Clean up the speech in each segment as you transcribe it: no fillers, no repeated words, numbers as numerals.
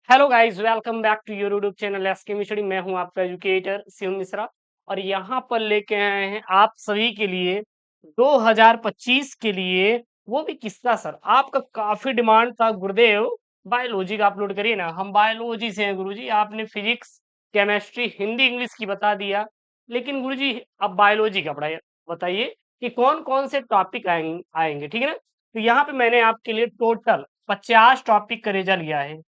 Hello guys, welcome back to your YouTube channel SK Mishri. मैं हूं आपका एजुकेटर शिव मिश्रा और यहां पर लेके आए हैं आप सभी के लिए 2025 के लिए वो भी किस्सा। सर आपका काफी डिमांड था, गुरुदेव बायोलॉजी का अपलोड करिए ना। हम बायोलॉजी से हैं गुरुजी, आपने फिजिक्स केमिस्ट्री हिंदी इंग्लिश की बता दिया, लेकिन गुरुजी अब बायोलॉजी का पढ़ाई बताइए कि कौन कौन से टॉपिक आएंगे, ठीक है ना। तो यहाँ पे मैंने आपके लिए टोटल 50 टॉपिक का रिजल्ट लिया है।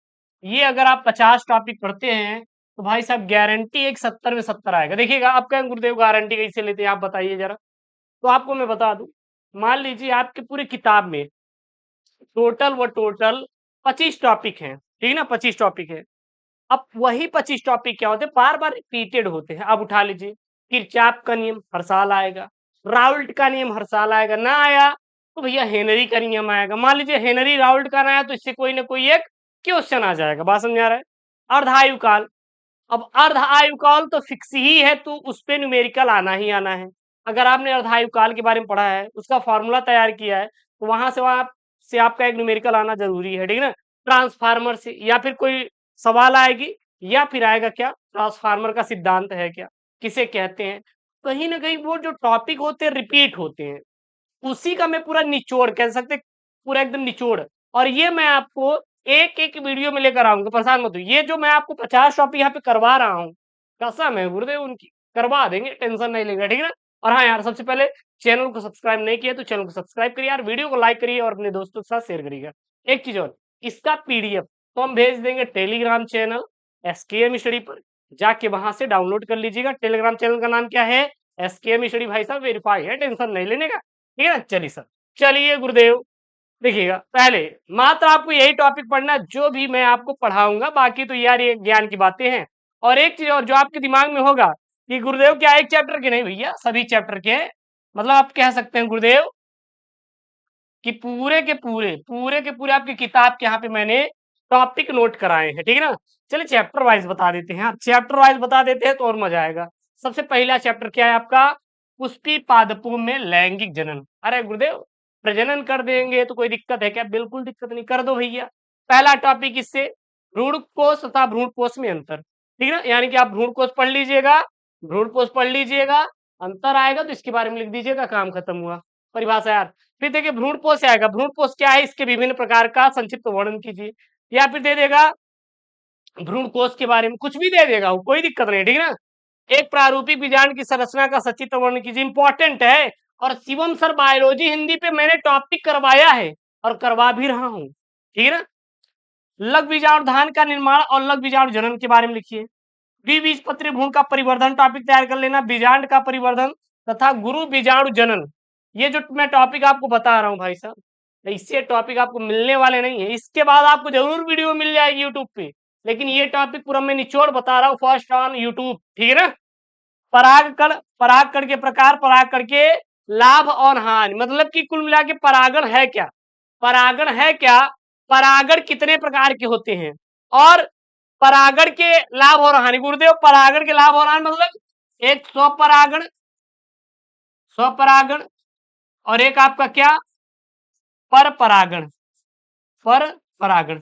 ये अगर आप 50 टॉपिक पढ़ते हैं तो भाई साहब गारंटी एक 70 में 70 आएगा। देखिएगा आप कहें गुरुदेव गारंटी कैसे लेते हैं, आप बताइए जरा। तो आपको मैं बता दूं, मान लीजिए आपके पूरी किताब में टोटल 25 टॉपिक हैं, ठीक है ना, 25 टॉपिक है। अब वही 25 टॉपिक क्या होते हैं, बार बार रिपीटेड होते हैं। अब उठा लीजिए, किरचॉफ का नियम हर साल आएगा, राउल्ट का नियम हर साल आएगा, ना आया तो भैया हेनरी का नियम आएगा। मान लीजिए हेनरी राउल्ट का ना आया तो इससे कोई ना कोई एक क्वेश्चन आ जाएगा। बात समझा रहा है। अर्धायुकाल, अब अर्धायुकाल तो फिक्स ही है, तो उस पे न्यूमेरिकल आना ही आना है। अगर आपने अर्धायुकाल के बारे में पढ़ा है, उसका फॉर्मूला तैयार किया है, तो वहां से आपका एक न्यूमेरिकल आना जरूरी है, ठीक है ना। ट्रांसफार्मर से या फिर कोई सवाल आएगी, या फिर आएगा क्या, ट्रांसफार्मर का सिद्धांत है क्या, किसे कहते हैं। कहीं ना कहीं वो जो टॉपिक होते हैं रिपीट होते हैं, उसी का मैं पूरा निचोड़ कह सकते, पूरा एकदम निचोड़। और ये मैं आपको एक एक वीडियो में लेकर आऊंगा, परेशान मत होइए। ये जो मैं आपको 50 टॉपिक यहाँ पे करवा रहा हूँ, कसम है गुरुदेव उनकी, करवा देंगे, टेंशन नहीं लेंगे, ठीक है ना। और हाँ यार, सबसे पहले चैनल को सब्सक्राइब नहीं किया तो चैनल को सब्सक्राइब करिए यार, वीडियो को लाइक करिए और अपने दोस्तों के साथ शेयर करिएगा। एक चीज और, इसका पीडीएफ तो हम भेज देंगे टेलीग्राम चैनल एसकेएम स्टडी पर, जाके वहां से डाउनलोड कर लीजिएगा। टेलीग्राम चैनल का नाम क्या है, एसकेएम स्टडी। भाई साहब वेरीफाई है, टेंशन नहीं लेने का, ठीक है ना। चलिए सर, चलिए गुरुदेव, देखिएगा पहले मात्र आपको यही टॉपिक पढ़ना है जो भी मैं आपको पढ़ाऊंगा, बाकी तो यार ये ज्ञान की बातें हैं। और एक चीज और जो आपके दिमाग में होगा कि गुरुदेव क्या एक चैप्टर के, नहीं भैया सभी चैप्टर के हैं। मतलब आप कह सकते हैं गुरुदेव कि पूरे के पूरे आपकी किताब के यहाँ पे मैंने टॉपिक नोट कराए हैं, ठीक है ना। चलिए चैप्टर वाइज बता देते हैं, चैप्टर वाइज बता देते हैं तो और मजा आएगा। सबसे पहला चैप्टर क्या है आपका, पुष्पी पादपों में लैंगिक जनन। अरे गुरुदेव प्रजनन कर देंगे तो कोई दिक्कत है क्या, बिल्कुल दिक्कत नहीं, कर दो भैया। पहला टॉपिक इससे भ्रूण कोश तथा भ्रूण कोश में अंतर, ठीक है ना। यानी कि आप भ्रूण कोश पढ़ लीजिएगा, भ्रूण कोश पढ़ लीजिएगा, अंतर आएगा तो इसके बारे में लिख दीजिएगा, काम खत्म हुआ। परिभाषा यार। फिर देखिए भ्रूण कोश आएगा, भ्रूण कोश क्या है, इसके विभिन्न प्रकार का संक्षिप्त वर्णन कीजिए। या फिर दे देगा भ्रूण कोश के बारे में कुछ भी दे देगा, वो कोई दिक्कत नहीं, ठीक है ना। एक प्रारूपिक बीजांड की संरचना का सचित्र वर्णन कीजिए, इंपॉर्टेंट है। और शिवम सर बायोलॉजी हिंदी पे मैंने टॉपिक करवाया है और करवा भी रहा हूं, ठीक है ना। लघु बीजाणु धान का निर्माण और लघु बीजाणु जनन के बारे में लिखिए। द्विबीजपत्री भ्रूण का परिवर्धन टॉपिक तैयार कर लेना, बीजांड का परिवर्धन तथा गुरु बीजाणु जनन। ये जो मैं टॉपिक आपको बता रहा हूँ भाई साहब, इससे टॉपिक आपको मिलने वाले नहीं है। इसके बाद आपको जरूर वीडियो मिल जाएगी यूट्यूब पे, लेकिन ये टॉपिक पूरा मैं निचोड़ बता रहा हूँ फर्स्ट ऑन यूट्यूब, ठीक है ना। परागकण, परागकण के प्रकार, परागकण के लाभ और हानि, मतलब कि कुल मिला के परागण है क्या, परागण है क्या, परागण कितने प्रकार के होते हैं, और परागण के लाभ और हानि। गुरुदेव परागण के लाभ और हानि मतलब एक स्वपरागण, स्वपरागण, और एक आपका क्या, पर परागण, पर परागण।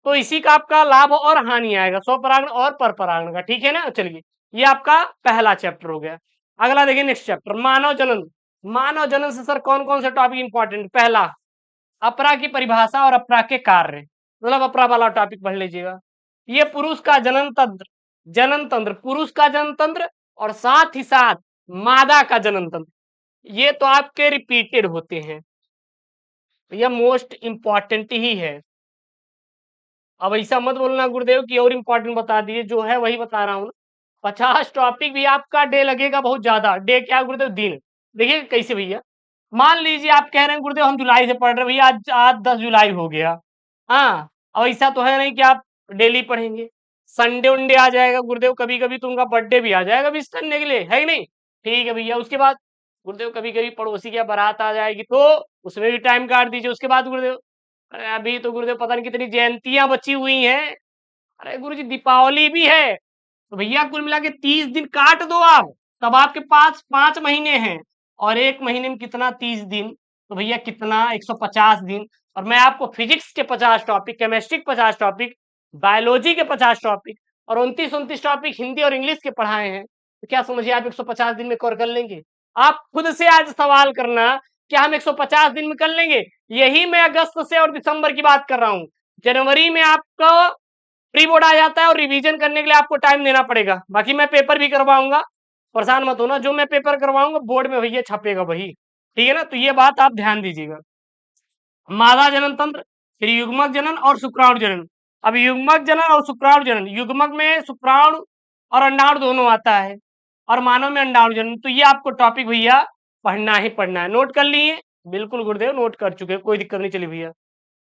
तो इसी का आपका लाभ और हानि आएगा, स्वपरागण और पर परागण का, ठीक है ना। चलिए ये आपका पहला चैप्टर हो गया। अगला देखिए नेक्स्ट चैप्टर, मानव जनन। मानव जनन से सर कौन कौन से टॉपिक इंपॉर्टेंट, पहला अपरा की परिभाषा और अपरा के कार्य, मतलब अपरा वाला टॉपिक पढ़ लीजिएगा। ये पुरुष का जनन तंत्र, जनन तंत्र, पुरुष का जनन तंत्र, और साथ ही साथ मादा का जनन तंत्र, ये तो आपके रिपीटेड होते हैं, यह मोस्ट इंपॉर्टेंट ही है। अब ऐसा मत बोलना गुरुदेव की और इंपॉर्टेंट बता दिए, जो है वही बता रहा हूँ ना। 50 टॉपिक भी आपका डे लगेगा बहुत ज्यादा, डे क्या गुरुदेव, दिन। देखिए कैसे भैया, मान लीजिए आप कह रहे हैं गुरुदेव हम जुलाई से पढ़ रहे हैं, भैया आज आज 10 जुलाई हो गया। हाँ, अब ऐसा तो है नहीं कि आप डेली पढ़ेंगे, संडे उनडे आ जाएगा गुरुदेव, कभी कभी तो उनका बर्थडे भी आ जाएगा विश करने के लिए, है कि नहीं। ठीक है भैया, उसके बाद गुरुदेव कभी कभी पड़ोसी की बारात आ जाएगी तो उसमें भी टाइम काट दीजिए। उसके बाद गुरुदेव, अरे अभी तो गुरुदेव पता नहीं कितनी जयंतियां बची हुई हैं, अरे गुरु जी दीपावली भी है, तो भैया कुल मिला के 30 दिन काट दो आप, तब आपके पास 5 महीने हैं। और एक महीने में कितना, 30 दिन, तो भैया कितना, 150 दिन। और मैं आपको फिजिक्स के 50 टॉपिक, केमिस्ट्री के 50 टॉपिक, बायोलॉजी के 50 टॉपिक और 29 टॉपिक हिंदी और इंग्लिश के पढ़ाए हैं, तो क्या समझिए आप 150 दिन में कवर कर लेंगे? आप खुद से आज सवाल करना, क्या हम 150 दिन में कर लेंगे? यही मैं अगस्त से और दिसंबर की बात कर रहा हूँ। जनवरी में आपका प्री बोर्ड आ जाता है और रिवीजन करने के लिए आपको टाइम देना पड़ेगा। बाकी मैं पेपर भी करवाऊंगा, परेशान मत होना, जो मैं पेपर करवाऊंगा बोर्ड में भैया छपेगा वही, ठीक है ना? तो ये बात आप ध्यान दीजिएगा। मादा जनन तंत्र, फिर युग्मक जनन और शुक्राणु जनन। अब युग्मक जनन और शुक्राणु जनन, युग्मक में शुक्राणु और अंडाणु दोनों आता है और मानव में अंडाणु जनन। तो ये आपको टॉपिक भैया पढ़ना ही पढ़ना है। नोट कर लिए? बिल्कुल गुरुदेव, नोट कर चुके, कोई दिक्कत नहीं। चली भैया,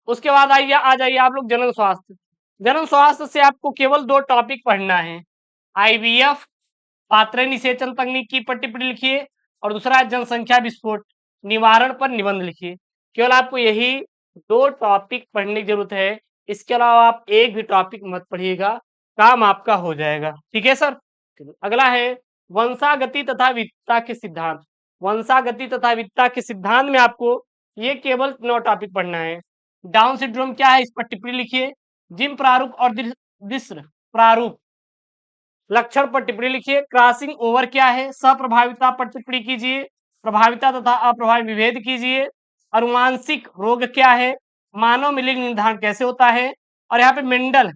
उसके बाद आइए, आ जाइए आप लोग जनन स्वास्थ्य। जनन स्वास्थ्य से आपको केवल 2 टॉपिक पढ़ना है। आईवीएफ पात्र निषेचन तकनीक की पर टिप्पणी लिखिए और दूसरा है जनसंख्या विस्फोट निवारण पर निबंध लिखिए। केवल आपको यही 2 टॉपिक पढ़ने की जरूरत है। इसके अलावा आप एक भी टॉपिक मत पढ़िएगा, काम आपका हो जाएगा। ठीक है सर? अगला है वंशागति तथा विविधता के सिद्धांत। वंशागति तथा विविधता के सिद्धांत में आपको ये केवल 9 टॉपिक पढ़ना है। डाउन सिंड्रोम क्या है, इस पर टिप्पणी लिखिए। जिम प्रारूप और दिस्र प्रारूप लक्षण पर टिप्पणी लिखिए। क्रॉसिंग ओवर क्या है, सप्रभाविता पर टिप्पणी कीजिए। प्रभाविता तथा अप्रभावी विभेद कीजिए। अनुवांशिक रोग क्या है, मानव में लिंग निर्धारण कैसे होता है, और यहाँ पे मेंडल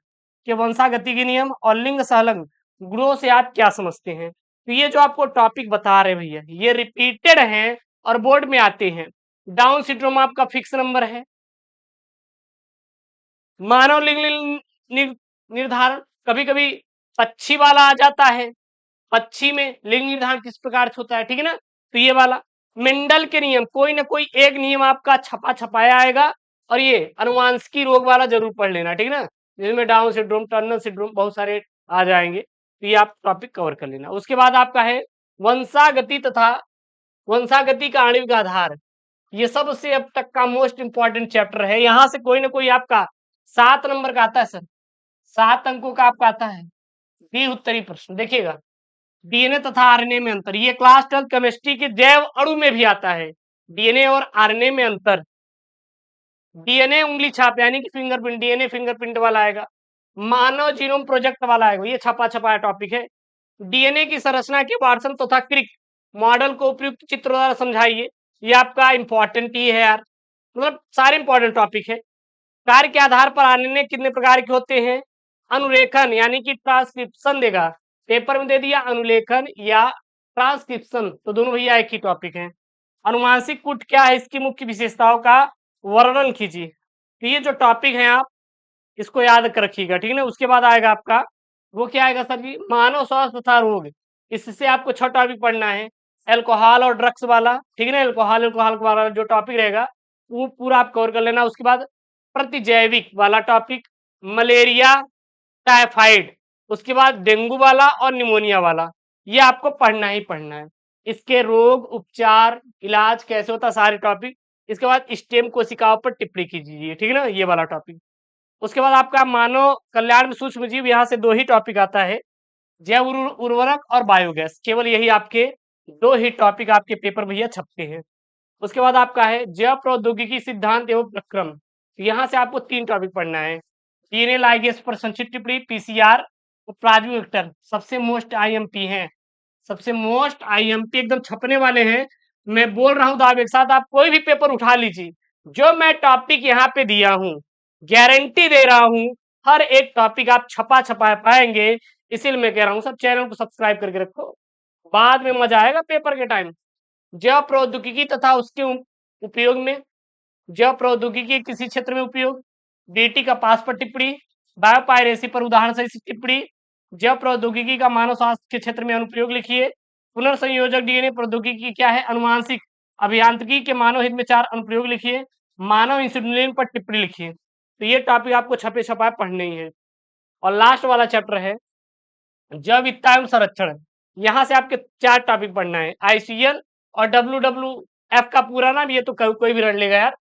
के वंशागति के नियम और लिंग सहलंग गुणों से आप क्या समझते हैं। तो ये जो आपको टॉपिक बता रहे भैया, ये रिपीटेड हैं और बोर्ड में आते हैं। डाउन सिंड्रोम आपका फिक्स नंबर है। मानव लिंग निर्धारण कभी कभी पक्षी वाला आ जाता है, पक्षी में लिंग निर्धारण किस प्रकार से होता है, ठीक है ना? तो ये वाला मेंडल के नियम, कोई ना कोई एक नियम आपका छपाया आएगा और ये अनुवांशिकी रोग वाला जरूर पढ़ लेना, ठीक है ना? जिसमें डाउन सिंड्रोम, टर्नर सिंड्रोम बहुत सारे आ जाएंगे, तो ये आप टॉपिक कवर कर लेना। उसके बाद आपका है वंशागति तथा वंशागति का आणविक आधार। ये सबसे अब तक का मोस्ट इंपॉर्टेंट चैप्टर है। यहां से कोई ना कोई आपका 7 नंबर का आता है सर, 7 अंकों का आपका आता है बी उत्तरी प्रश्न। देखिएगा, डीएनए तथा आरएनए में अंतर, ये क्लास 12 केमिस्ट्री के जैव अणु में भी आता है। डीएनए और आरएनए में अंतर। डीएनए उंगली छाप यानी कि फिंगरप्रिंट, डीएनए फिंगरप्रिंट वाला आएगा। मानव जीनोम प्रोजेक्ट वाला आएगा, ये छपाया टॉपिक है। डीएनए की संरचना के वार्सन तथा क्रिक मॉडल को उपयुक्त चित्र द्वारा समझाइए, ये आपका इंपॉर्टेंट ही है यार, मतलब सारे इंपॉर्टेंट टॉपिक है। कार्य के आधार पर आरएनए कितने प्रकार के होते हैं, अनुलेखन यानी कि ट्रांसक्रिप्शन देगा, पेपर में दे दिया अनुलेखन या ट्रांसक्रिप्शन, तो दोनों भैया एक ही टॉपिक है। अनुवांशिक कूट क्या है, इसकी मुख्य विशेषताओं का वर्णन कीजिए। तो ये जो टॉपिक है आप इसको याद कर रखिएगा, ठीक है ना? उसके बाद आएगा आपका, वो क्या आएगा सर जी, मानव स्वास्थ्य तथा रोग। इससे आपको 6 टॉपिक पढ़ना है, एल्कोहल और ड्रग्स वाला, ठीक है ना? एल्कोहल वाला जो टॉपिक रहेगा वो पूरा आप कवर कर लेना। उसके बाद प्रतिजैविक वाला टॉपिक, मलेरिया, टाइफाइड, उसके बाद डेंगू वाला और निमोनिया वाला, ये आपको पढ़ना ही पढ़ना है। इसके रोग, उपचार, इलाज कैसे होता है, सारे टॉपिक। इसके बाद स्टेम कोशिकाओं पर टिप्पणी कीजिए, ठीक है ना? ये वाला टॉपिक। उसके बाद आपका मानव कल्याण में सूक्ष्म जीव, यहाँ से 2 ही टॉपिक आता है, जैव उर्वरक और बायोगैस। केवल यही आपके 2 ही टॉपिक आपके पेपर भैया छपते हैं। उसके बाद आपका है जैव प्रौद्योगिकी सिद्धांत एवं प्रक्रम। यहाँ से आपको 3 टॉपिक पढ़ना है। डीएनए लाइगेज पर संक्षिप्त टिप्पणी, पीसीआर और प्लाज्मा वेक्टर सबसे मोस्ट आईएमपी हैं, सबसे मोस्ट आईएमपी एकदम छपने वाले हैं। मैं बोल रहा हूं, तो आप एक साथ आप कोई भी पेपर उठा लीजिए, जो मैं टॉपिक यहाँ पे दिया हूं गारंटी दे रहा हूं हर एक टॉपिक आप छपा पाएंगे। इसीलिए मैं कह रहा हूं सब चैनल को सब्सक्राइब करके रखो, बाद में मजा आएगा पेपर के टाइम। जैव प्रौद्योगिकी तथा उसके उपयोग में, जैव प्रौद्योगिकी किसी क्षेत्र में उपयोग, बीटी का पास पर टिप्पणी, बायोपायरेसी पर उदाहरण सहित टिप्पणी, जैव प्रौद्योगिकी का मानव स्वास्थ्य के क्षेत्र में अनुप्रयोग लिखिए। पुनर्संयोजक डीएनए प्रौद्योगिकी क्या है, अनुवांशिक अभियांत्रिकी के मानव हित में 4 अनुप्रयोग लिखिए। मानव इंसुलिन पर टिप्पणी लिखिए। तो ये टॉपिक आपको छपे छपाए पढ़ने ही है। और लास्ट वाला चैप्टर है जैव विविधता एवं संरक्षण। यहाँ से आपके 4 टॉपिक पढ़ना है, आईसीएल और WWF का पूरा नाम, ये तो कोई भी रट लेगा यार।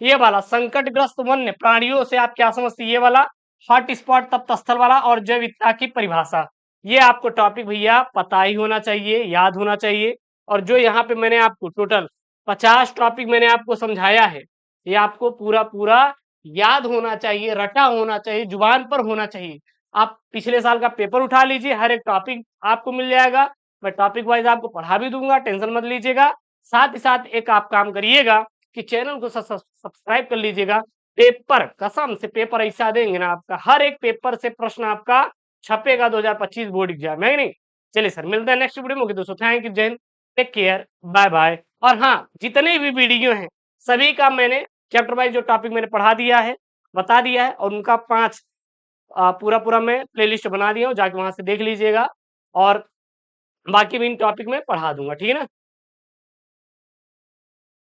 ये वाला संकटग्रस्त वन्य प्राणियों से आप क्या समझते हैं, ये वाला हॉट स्पॉट तप्त स्थल वाला, और जैव विविधता की परिभाषा। ये आपको टॉपिक भैया पता ही होना चाहिए, याद होना चाहिए। और जो यहाँ पे मैंने आपको टोटल 50 टॉपिक मैंने आपको समझाया है, ये आपको पूरा याद होना चाहिए, रटा होना चाहिए, जुबान पर होना चाहिए। आप पिछले साल का पेपर उठा लीजिए, हर एक टॉपिक आपको मिल जाएगा। मैं टॉपिक वाइज आपको पढ़ा भी दूंगा, टेंशन मत लीजिएगा। साथ ही साथ एक आप काम करिएगा कि चैनल को सब्सक्राइब कर लीजिएगा। पेपर कसम से पेपर ऐसा देंगे ना, आपका हर एक पेपर से प्रश्न आपका छपेगा 2025 बोर्ड एग्जाम है नहीं। चलिए सर, मिलते हैं नेक्स्ट वीडियो में। ओके दोस्तों, थैंक यू, जय हिंद, टेक केयर, बाय बाय। और हाँ, जितने भी वीडियो हैं सभी का मैंने चैप्टर वाइज जो टॉपिक मैंने पढ़ा दिया है, बता दिया है, और उनका 5 पूरा पूरा मैं प्लेलिस्ट बना दिया हूँ, जाके वहां से देख लीजिएगा। और बाकी भी इन टॉपिक में पढ़ा दूंगा, ठीक है ना।